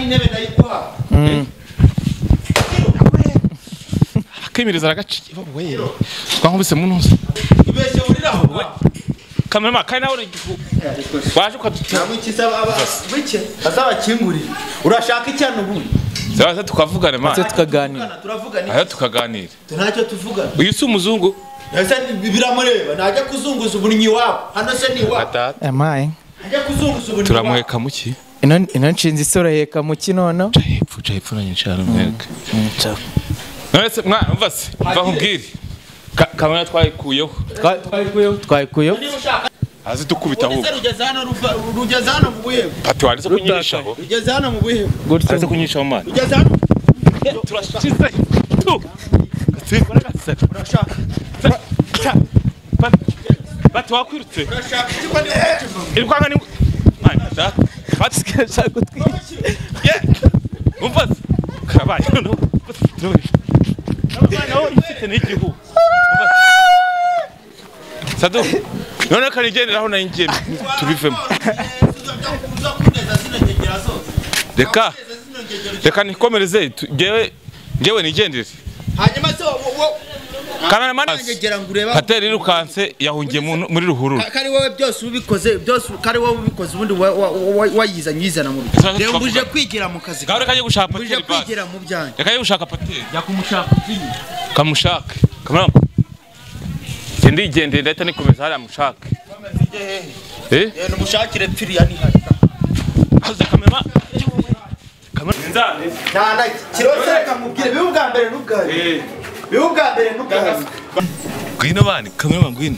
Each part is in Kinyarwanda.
n'intebe ndayikwa akimiriza agaci we twangubise mu ntuzi ibeshye uriraho kamera kandi nawe waje ukadutama bike azabakingurira urashaka icyano ubundi zaza tukavugana maze tukaganira tukaganira ntacyo tuvugana uyu si umuzungu ese biramureba najya kuzunguza ubunyi wabo hano se ni wa amaye ajya kuzunguza ubunyi turamuheka muki ino nshinzi isoro heka muki nono hepfo nanye nshara mweka nonese mva se bakubwire kamera twayikuyeho azi dukubita ahubwo rugeze hano mu buhebo pati wanditse kunyishaho rugeze hano mu buhebo azi kunyishaho mani rugeze hano turashize urashaka pati wakwirutse urashaka irwanga ni mani pati skashaka gutwika umva kabaye no nawe ifite n'igihu Sadu none kanigenderaho na ingene tubivemo reka nikomereze ngewe nigendere hanyuma se kameraman patel irukanse yahungiye muri ruhururu kari wowe byose ubikoze ubundi wayizanye mu rugo rero mbuje kwigira mu kazi gaho reka gushaka patel mbuje kwigira mu byanjye reka gushaka patel yakumushaka kamushaka kamera ndigendera ndahita nikomeza hariya mushake numushakire pfiriya ni hari haze kamera nzane nana kirose reka mubwire biubwa mbere n'ubwari ngwino bani kamera ngwino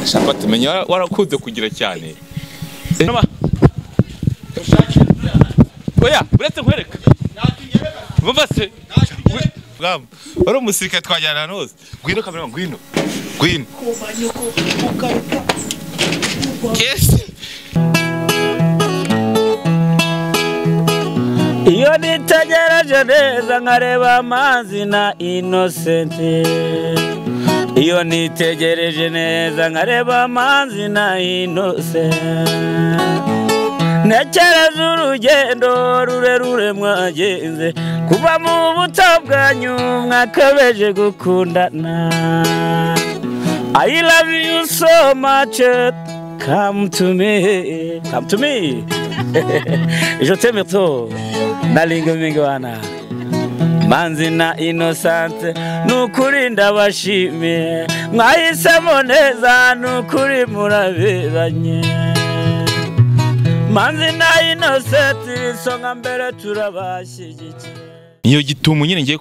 shaka tumenya warakuze kugira cyane oya uretse nkwereka bumva se wari umusirikare twajyana hose ngwino kamera ngwino iyo nitegereje neza nkareba Manzi na Innocente iyo nitegereje neza nkareba Manzi na Innocente ntekereza urugendo rurerure mwagenze kuva mu buto bwanyu mwakabeje gukundana I love you so much come to me je t'aime trop nalinga mingi wana Manzi na Innocente nukuri ndabashimiye mwahisemo neza nukuri muraberanye Manzi na Innocente songa mbere turabashyigikiye iyo gitumo nyine ngiye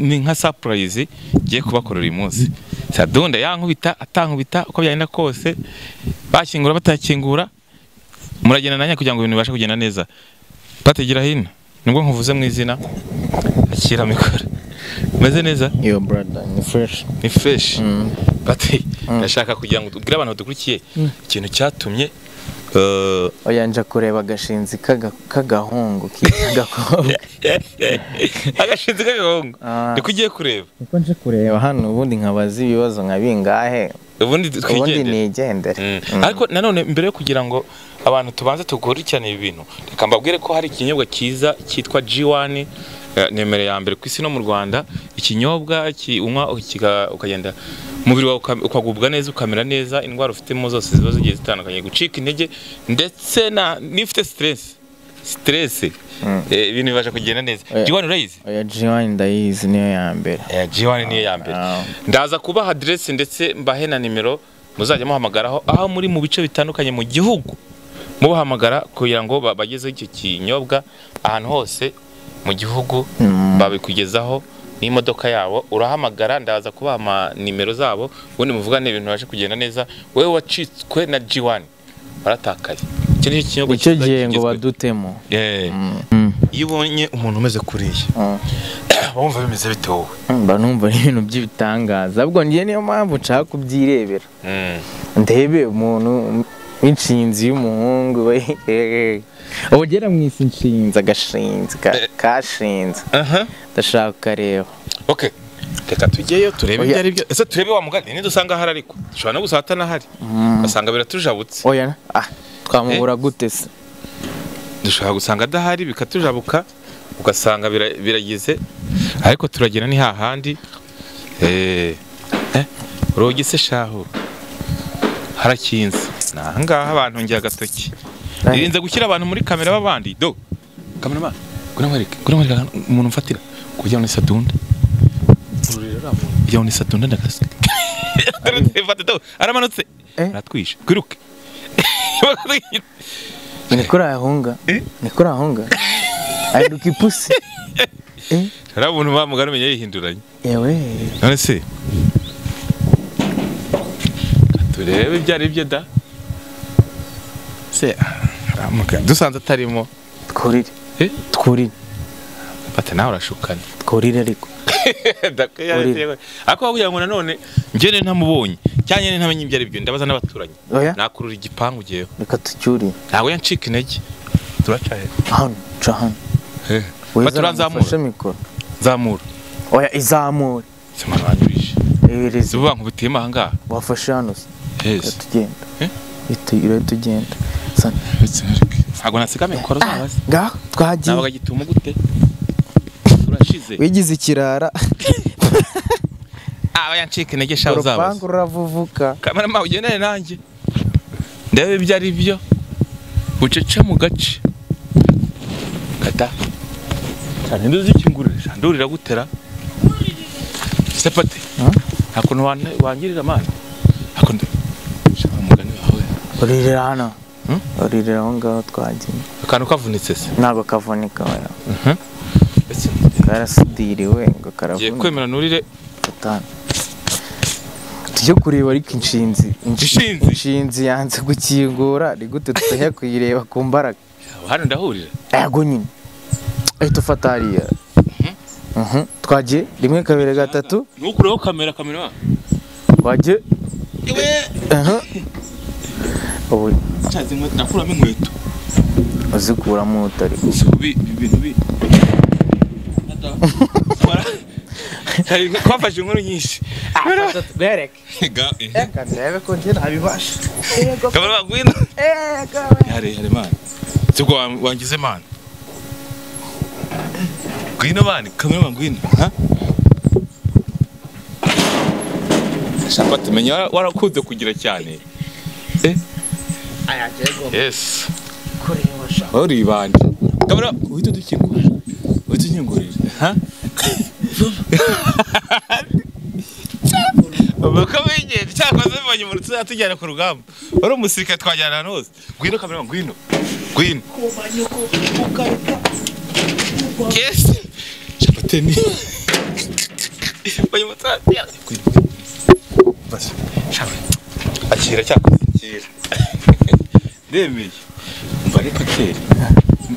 ni nka surprise ngiye kubakorera uyu munsi Sadunda yankubita atankubita uko byagenda kose bakingura batakingura muragenda nanya kugira ngo ibintu bibashe kugenda neza bategera hino nubwo nkuvuze mu izina akira mikoro meze neza yo brother ni fresh bati ndashaka kugira ngo ubwire abantu dukurikiye ikintu cyatumye oya nja kureba agashinzi kagahungu k'agakobwa agashinzi k'agahungu niko ugiye kureba niko nje kureba hano ubundi nkabaza ibibazo nka bingahe ubundi nigendere ariko nanone mbere yo kugira ngo abantu tubanze tukurikirane ibi bintu reka mbabwire ko hari ikinyobwa cyiza cyitwa G1 nemere ya mbere ku isi no mu Rwanda ikinyobwa unywa ukagenda umubiri wawe ukagubwa neza ukamera neza indwara ufitemo zose ziba zigiye zitandukanye gucika intege ndetse n'ifite stress ibintu bibasha kugenda neza G1 urayizi oya G1 ndayizi niyo ya mbere G1 niyo ya mbere ndaza kubaha address ndetse mbahe na nimero muzajya muhamagaraho aho muri mu bice bitandukanye mu gihugu mubahamagara kugira ngo bageze iki kinyobwa ahantu hose mu gihugu babikugezaho n'imodoka yabo urahamagara ndaza kubaha nimero zabo ubundi muvugane ibintu baje kugenda neza wewe wacitswe na G1 baratakaye ikindi kinyobwa icyo gihe ngo badutemo iyo ubonye umuntu umeze kuriya bumva bimeze bite wowe mba numva ibintu by'ibitangaza ubwo ngiye niyo mpamvu nshaka kubyirebera ndebe umuntu inshinzi y'umuhungu we ubugera mwisi inshinzi agashinzi kashinzi ndashaka kareba okay reka tujyeyo turebe ibyo ari byo ese turebe wa mugani nidusanga hari ariko dushobora no gusata nahari basanga biratujabutse oya twamubura gute se dushobora gusanga adahari bikatujabuka ugasanga biragize ariko turagena ni hahandi urugi se shaho harakinze nahangaha abantu ngiye agatoki irinze gushyira abantu muri kamera babandi do cameraman gura umuntu mfatira kujya muri sadunda ururira sadunda ndagase fata do aramanutse aratwishe kwiruke nikora ahunga ayiruka ipusi hari abantu bamugana umenya yihinduranye yewe none se turebe ibyo ari byo da se dusanze atarimo twurire bata nawe urashukana twurire ariko ako wabugira ngo nanone njye ntamubonye cyane ntamenye ibyo ari byo ndabaza n'abaturanyi nakurura igipangu ugiyeho reka tucyurire ntabwo yancika intege turaca he hano ca hano baturanzamura zamura oya izamure simara banyurije ibereze uvuga ngo bitema ahangaha wafashe hano tugenda tugenda ntabwo nasiga mikoro zabaze ngaho twagiye nabaga gituma gute urashize wigize ikirara aba yancika intege shaho zabaze urupangu ruravuvuka kamera ma ugendane nanjye ndebe ibyo ari byo ucece mu gace kata cyane nduzikingurira shandurira gutera sepate hakuno wangirira amana hakuno shaka mugani wawe uririra hano uririra aho ngaho twagiye akantu kavunitse se ntabwo kavunika oya karasudiriwe ngo karavunika giye kwemera nurire gatanu tujye kureba ariko inshinzi yanze gukingura ni gute tutajya kuyireba ku mbaraga hano ndahurira yego nyine ahita ufata hariya twagiye 1 2 3 nukureho kamera twagiye ubu cyazi nakuramo inkweto uzikuramo utari ibintu kwafashe inkuru nyinshi bereke ndebe ko njye ntabibasha kamera ngwino yare man sibwo wangize man ngwino bani kamera ngwino shaka tumenya warakuze kugira cyane yes kureba sha uri bandi kamera uhita dukingurira bakamenya cyakoze bibanye mu rutsa tujyana ku rugamba wari umusirikare twajyana hano hose ngwino kamera ngwino kubanyuko ukaruka yes chapateni banye mutsa bas shawe akira cyakoze akira ndemeye umva ni patel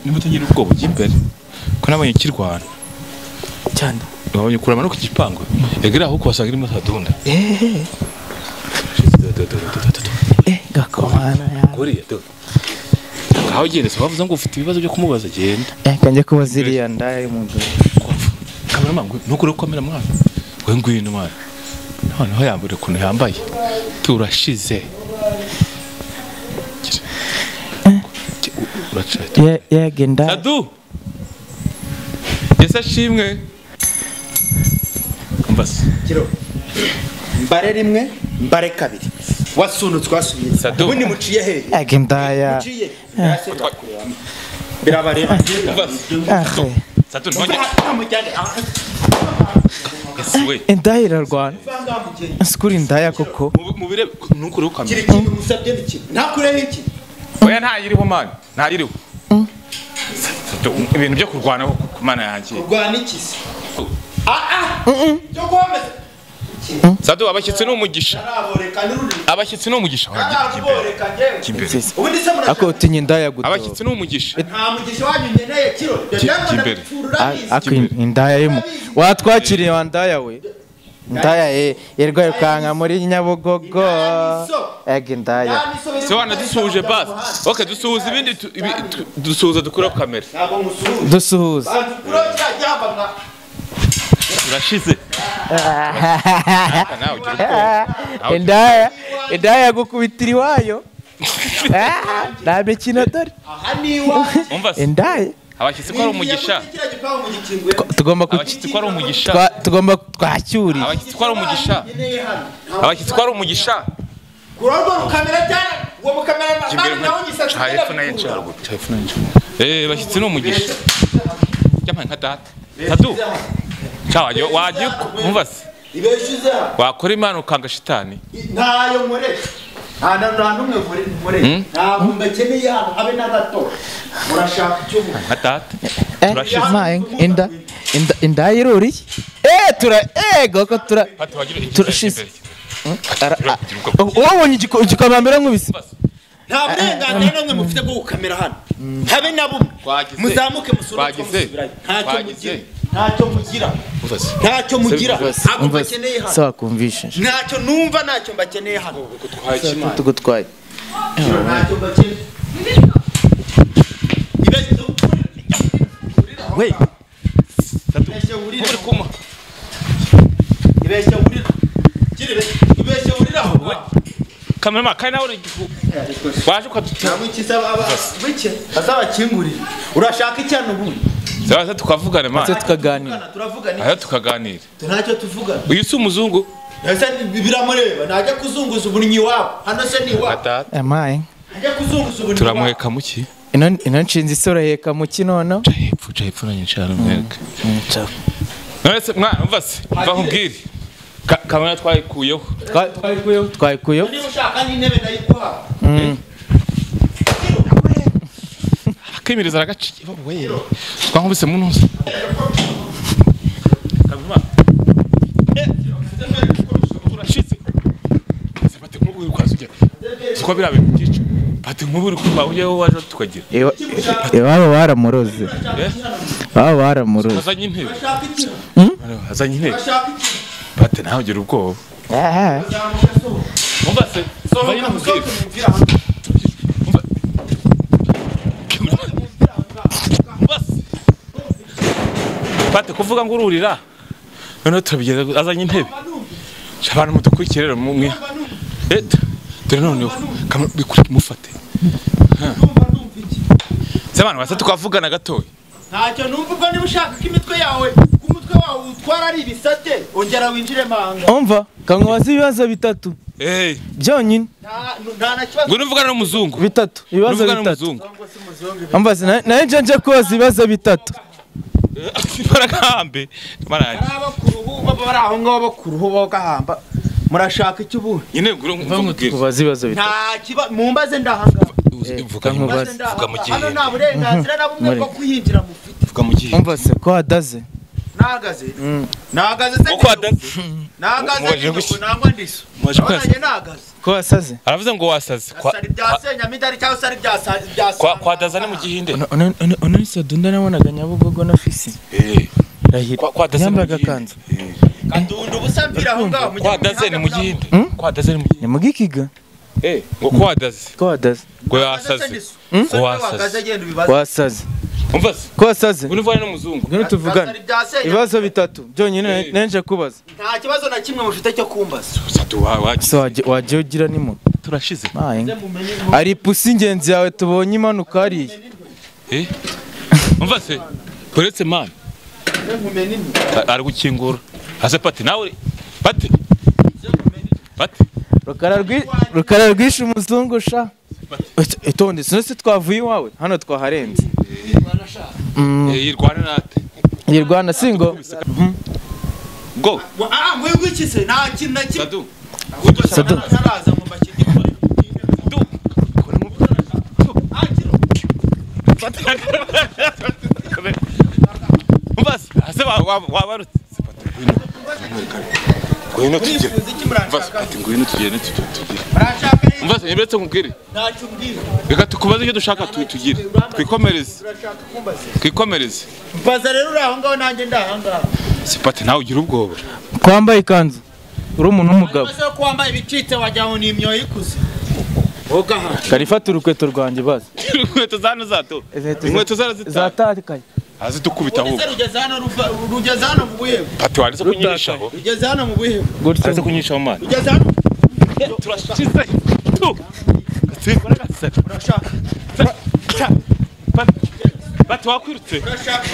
nimutagira ubwoba ujyimbere ko nabonye kirwana cyane wabonye kurama no kugipango egera aho kwasanga irimo sadunda gakomana ya kuriye do aho gende so bavuze ngo ufite ibibazo byo kumubaza genda kanje kubaza iriya ndaye mu nzu kamera mangu nukuri komera mwana we ngwino mwana noneho yambure kuntu yambaye turashize yagenda Sadu Yesu ashimwe mbas kiro mbare rimwe mbare kabiri wasunutswe wasubiye ubundi muciye hehe yagendaya muciye birabareba Sadu ntonye we indahira rwana skuri indaya koko mubire nukuri ukamira kiri kintu musabye n'iki ntakureho iki oya ntayiriho man ntayiriho ibintu byo kurwana ku mana yanjye kurwana iki se cyo komeza Sadu abashyitsi n'umugisha abashyitsi n'umugisha kimbere ubundi se murashaka ako utinye indaya guto abashyitsi n'umugisha nta mugisha wanyu nyeneye kiro kimbere ako indaya yemo watwakiriye wandaya we ndaya yerwaye kanga muri Nyabugogo indaya se wana dusuje bas okay dusuhuza ibindi dusuhuza dukura kamera dusuhuza urashize indaya gukubitira iwayo nta mikino dore indaya abashyitsi ko ari umugisha tugomba abashyitsi ko ari umugisha tugomba twacyuri abashyitsi ko ari umugisha abashyitsi ko ari umugisha kurarwa rukamera cyane uwo mukamera naho gisatse abashyitsi ni umugisha cyamaye nka data tatu cyawaje wagiye kumvase ibeshize wakora imana ukanga shitani ntayo mure nta numwe mure ntabwo mbakeneye hano habe na gato murashaka icyo nka data inda iruriye goko turashize wabonye igikamambera nk'ubisi nta burenganzira n'umwe mufite bwo gukamera hano habe na bumwe muzamuke musubirayo ntacyo mugira ntabwo mbakeneye hano sawa kumvisha ntacyo numva ntacyo mbakeneye hano tugutwaye ntacyo mbakeneye we ibeshye urira kamera kandi nawe waje bike azabakingurira urashaka icyano ubundi zaza tukavugana maze tukaganira aya tukaganira ntacyo tuvugana uyu si umuzungu ese biramureba najya kuzunguza ubunyi wabo hano se ni wabo amaye najya kuzunguza ubunyi turamuheka muki ino nshinzi isura heka muki nono hepfo nanjye nshara mweka none mwana umva se mva nkubwire kamera twayikuyeho niba ushaka n'intebe ndayikuha akimiriza aragaciye we twankubise mu ntuzi kamera urashize bate nk'ubu uri kwazujya siko birabe byica bate nk'ubu uri kumva uyeho waje tukagira baba baramuroze azanye intebe azanye intebe bate nawe ugira ubwoba umva se sohoka mumvira bate kuvuga ngo ururira noneho turabigeza azanye intebe abantu mudukurikire rero mwe dore noneho bikurike mufate abantu basa tukavugana gatoya ntacyo numva ubwo niba ushaka ko imitwe yawe umutwe wawe utwara ari ibisate ongera winjire manga umva kanwaza ibibazo bitatu byonyine nta na kibazo ngo nuvugana n'umuzungu bitatu ibibazo bitatu ambaza naje nje koza ibibazo bitatu baragambe maranje bari aho ngaho bakuruhu bagahamba murashaka icyo ubu nyine ngurumva kubaza ibibazo bitatu nta kiba mumbaze ndahanga vuga mu gihe hano nta burenganzira na bumwe bwo kuyinjira mufite vuga mu gihe umva se ko hadaze nagaze se uko hadaze nangwa ndiso mwaje nagaze ko wasaze aravuze ngo wasaze sari byasenya midari cyangwa sari byasa kwa hadaza ni mu gihinde ono ni sadunda nabonaga Nyabugogo na fisi kwa hadaze nyambaga kanzu kadunda ubusambira aho ngaho kwa hadaze ni mu gihinde kwa hadaze ni mu ni mu gikiga ngo kwa hadaze ngo wasaze wasaze umva se ko wasaze univana n'umuzungu ngene tuvugana ibibazo bitatu byonyine nenje kubaza nta kibazo na kimwe mufite cyo kumbaza waje ugira nimo turashize ari pusi ingenzi yawe tubonye imanuka hariya umva se poletse man ari gukingura ase pati nawe pati rukara rwishe umuzungu sha itonde sinose twavuye iwawe hano twaharenze yirwana nate yirwana singo go mwebwe ikise nta kintu na kimwe Sadu naraza ngo mbakindi umva ase wabarutse ngwino tugire ngwino tugire umva se nibetse nkubwire ntacyo mbwira reka tukubaze icyo dushaka tugire twikomereze mbaza rero uri aho ngaho nanjye ndahanga sipati nawe ugira ubwoba kwambaye ikanzu uri umuntu w'umugabo ese ko wambaye ibicitse wajya ngo ni imyoyo ikuze karifata urukweto rwanjye bazi inkweto zano zato inkweto zaratikaye azi dukubita ahubwo rugeze hano mu buhebo pati wanditse kunyirishaho rugeze hano mu buhebo azi kunyishaho mani rugeze hano turashize tu urashaka pati wakwirutse urashaka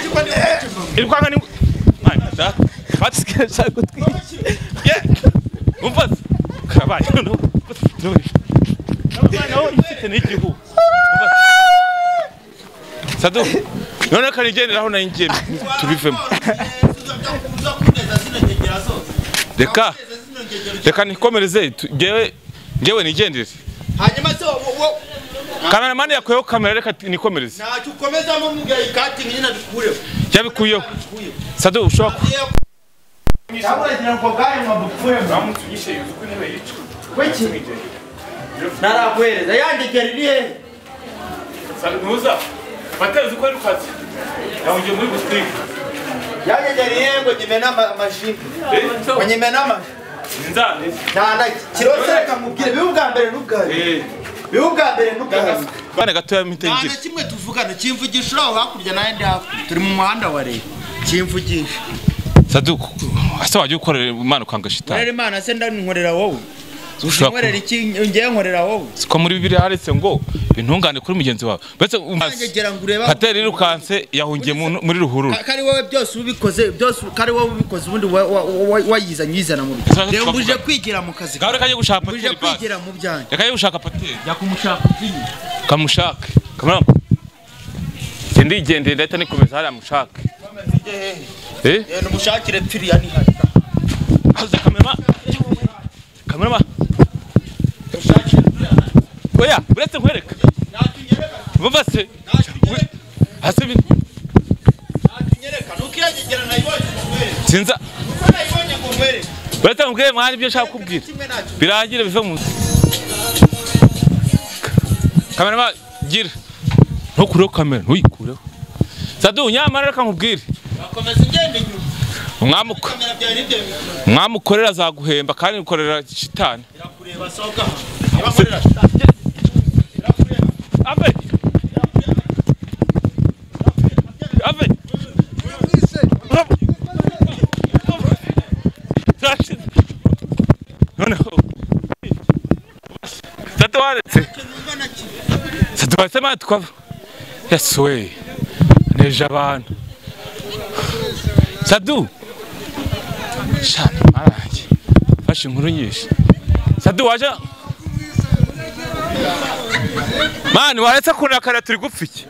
irwanga ni mani da pati skashaka kutwiye umva kabaye no no ifite n'igihu Sadu none kanigenderaho na ingeme tubivemo reka nikomereze ngewe nigendere hanyuma se kameramani yakweho kamera reka nikomereze ntacyo ukomezamo mugaye kati nyine bikureho yabikuyeho Sadu ushaka cyaburagira ngo gaye mabupfuye bamutugishe yuko niwe yicwa kweki narakwereza yandegera iri he Sadu nuza bateze uko rukaze yahungiye muri boutique yandegera iri he ngo nyimena amaji ngo nyimena amaji nzane nana kirose reka mubwire bibubwa mbere n'ubwawe bibubwa mbere n'ubwawe bane gato ya mitengire nana kimwe tuvugana kimvugisha uraho hakurya naye ndi hakurya turi mu muhanda wa leta kimvugisha Sadu asa waje ukorera Imana ukanga shitani rero Imana se ndankorera wowe nkorera iki ngiye nkorera wowe siko muri bibiri haretse ngo intungane kuri mugenzi wawe bese patel irukanse yahungiye muri ruhurura kari wowe byose ubikoze byose kari wowe ubikoze ubundi wayizanyizana mu rugo rero mbuje kwigira mu kazi gaho reka gushaka patel mbuje kwigira mu byanjye reka gushaka patel ya kumushaka vinyi kamushaka kamera gendeye ndahita nikomeza hari amushaka numushakire pfiriya ni hari haza kamera oya buretse nkwereka umva se hasi bin nyereka nukiyagera nayibonye ngwere sinza nayibonye ngwere buretse ngwere mwari byo shaka kubwira birangire bive mu kamera gira ntukureho kamera ntuyikureho Sadu nyamara reka nkubwire akomeza ingende nyuma mwamukorera azaguhemba kandi ukorera shitani irakureba soka yabakorera shitani ave noneho Sadu waretse Sadu waretse mwana tukava Yesu we neje abantu Sadu shana marangi fashe inkuru nyinshi Sadu waje mani waretse kurakara turi gupfiki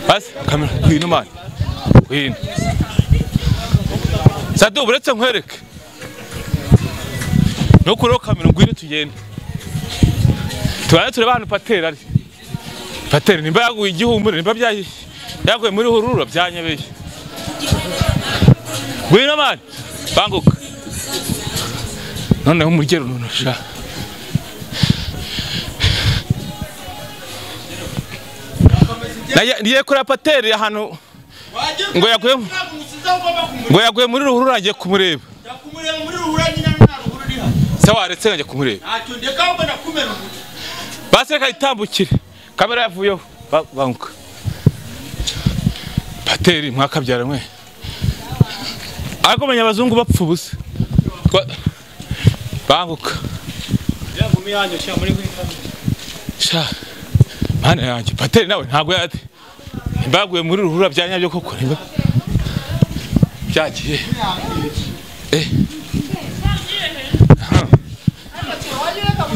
basi kamera kwino mani kwino Sadu buretse nkwereke no kuro kamera ngwino tugende tureba hano patel ari patel nimba yaguye igihumure nimba yaguye muri hurura byanyebeye gwino mani banguka noneho umugero nonosha niye kuri patel ahantu ngo yaguye muri ruhurura agiye kumureba muri ruhurura nyina nta ruhurura iri hano se waretse njye kumureba ntacyo ndeka ahubwo ndakumena basi reka itambukire kamera yavuyeho banguka patel mwakabyara mwe ariko menya abazungu bapfa ubusa banguka yagumi yanjye sha muri sha mana yanjye patel nawe ntabwo yate imbaguye muri ruhurura byanyabyo koko nimba byagiye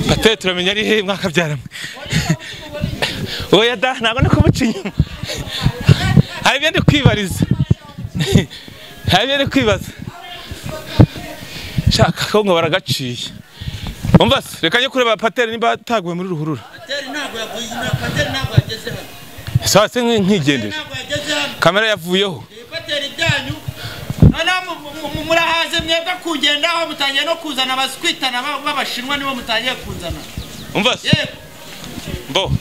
patel turamenya ari he mwakabyara oya da ntabwo no kumuca inyuma hari ibyo ndi kwibariza hari ibyo ndi kwibaza shaka ko ngo baragaciye umva se reka njye kureba patel nimba ataguye muri ruhurura patel ntabwo yageze hano sawa se nkigendera kamera yavuyeho patel ibyanyu murahaze mwebwe kugendaho mutangiye no kuzana abaswitana b'abashinwa nibo mutangiye kuzana umva se mbo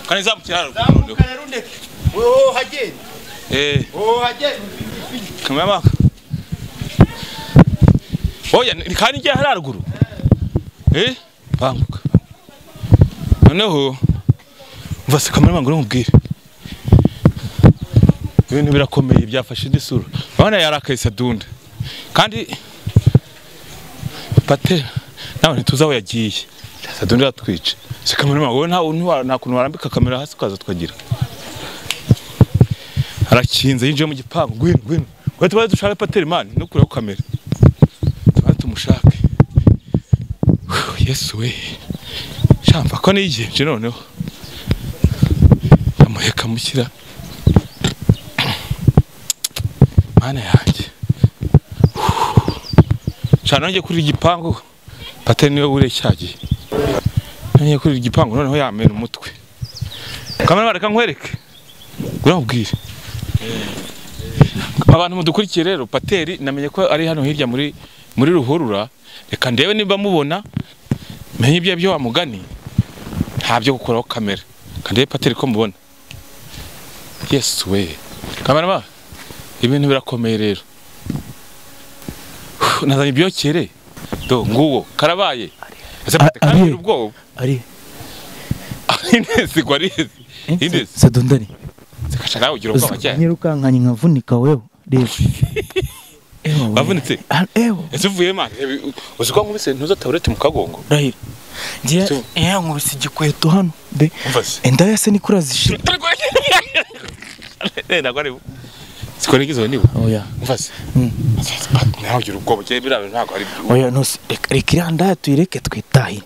kandi zamukira haruguru rero ndeke wowe hagenda wowe hagenda kamera maka oya kandi ngiye haruguru banguka noneho umva se kamera ngo mubwire ibintu birakomeye byafashe indisura abana yarakaye Sadunda kandi patel nawe ntituzaho yagiye Sadunda yatwice se kamera wowe nta kuntu warambika kamera hasi ukaza twagira arakinze yinjiye mu gipangu gwino ngo tubaye dushaka patel man no kureba kamera tubaye tumushake Yesu we shamva ko niyigenje noneho amuheka mushyira mana yanjye cyane ngiye kuri igipangu patel niwe urecyagiye ngiye kuri igipangu noneho yamena umutwe kamera bareka nkwereke urambwire abantu mudukurikiye rero patel namenye ko ari hano hirya muri ruhurura reka ndebe niba mubona menye ibyo wamugani ntabyo gukuraho kamera kandi patel ko mubona Yesu we kamera ba ibintu birakomeye rero nazanye byokere do nguwo karabaye ese patel kandi ubwoba ari inesi kwarize inesi Sadundani zikasha nawe ugira ubwoba cyane nyirukankanye nkavunika wewe rero bavunitse ese uvuye mane uziko nkubise ntuza taburete mu kagongo rahira ngiye nkubise igikweto hano be enda yase ni kurazishira nagore sikorigizo niwe oya mfase nawe ugira ubwoba cyane birabe ntago ari oya no reka iranda tuyireke twitahe